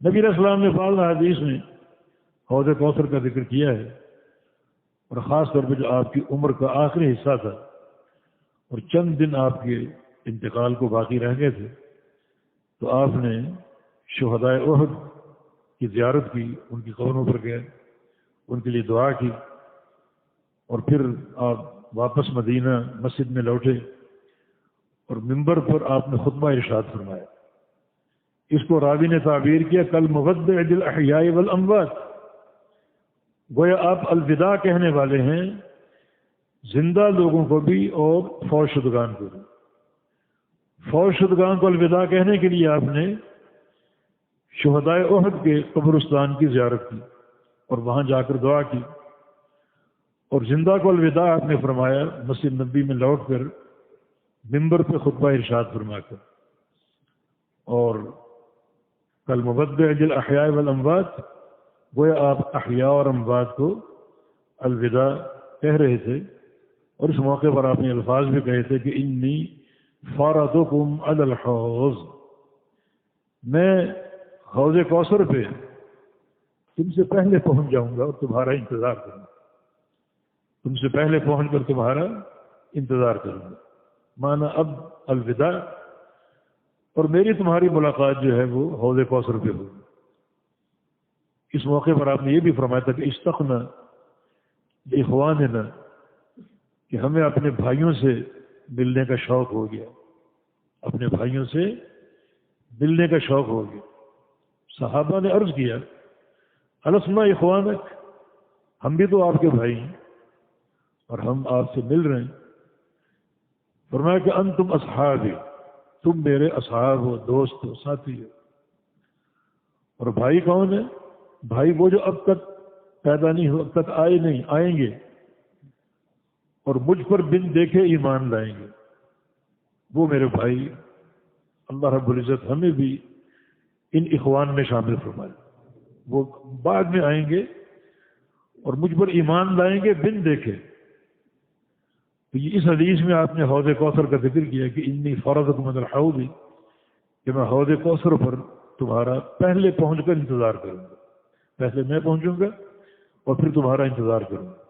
نبی علیہ السلام نے بعض حدیث میں حوض کوثر کا ذکر کیا ہے، اور خاص طور پہ جو آپ کی عمر کا آخری حصہ تھا اور چند دن آپ کے انتقال کو باقی رہ گئے تھے، تو آپ نے شہدائے احد کی زیارت کی، ان کی قبروں پر گئے، ان کے لیے دعا کی، اور پھر آپ واپس مدینہ مسجد میں لوٹے اور ممبر پر آپ نے خطبہ ارشاد فرمایا۔ اس کو راوی نے تعبیر کیا کل مودع للاحیاء والاموات، گویا آپ الوداع کہنے والے ہیں زندہ لوگوں کو بھی اور فوت شدگان کو بھی۔ فوت شدگان کو الوداع کہنے کے لیے آپ نے شہدائے احد کے قبرستان کی زیارت کی اور وہاں جا کر دعا کی، اور زندہ کو الوداع آپ نے فرمایا مسجد نبی میں لوٹ کر ممبر پہ خطبہ ارشاد فرما کر۔ اور کل مودع للاحیاء والاموات، گویا آپ احیاء اور اموات کو الوداع کہہ رہے تھے، اور اس موقع پر آپ نے الفاظ بھی کہے تھے کہ انی فارضکم علی الحوض، میں حوض کوثر پہ تم سے پہلے پہنچ جاؤں گا اور تمہارا انتظار کروں گا، تم سے پہلے پہنچ کر تمہارا انتظار کروں گا، مانا اب الوداع، اور میری تمہاری ملاقات جو ہے وہ حوض کوثر پہ ہوگی۔ اس موقع پر آپ نے یہ بھی فرمایا تھا کہ اشتقنا لاخواننا، کہ ہمیں اپنے بھائیوں سے ملنے کا شوق ہو گیا، اپنے بھائیوں سے ملنے کا شوق ہو گیا۔ صحابہ نے عرض کیا السنا اخوانک، ہم بھی تو آپ کے بھائی ہیں اور ہم آپ سے مل رہے ہیں۔ فرمایا کہ انتم اصحابی، تم میرے اصحاب ہو، دوست ہو، ساتھی ہو۔ اور بھائی کون ہے؟ بھائی وہ جو اب تک پیدا نہیں ہو، اب تک آئے نہیں، آئیں گے اور مجھ پر بن دیکھے ایمان لائیں گے، وہ میرے بھائی۔ اللہ رب العزت ہمیں بھی ان اخوان میں شامل فرمائے، وہ بعد میں آئیں گے اور مجھ پر ایمان لائیں گے بن دیکھے۔ تو یہ اس حدیث میں آپ نے حوض کوثر کا ذکر کیا کہ انی فرضکم علی الحوض، کہ میں حوض کوثر پر تمہارا پہلے پہنچ کر انتظار کروں گا، پہلے میں پہنچوں گا اور پھر تمہارا انتظار کروں گا۔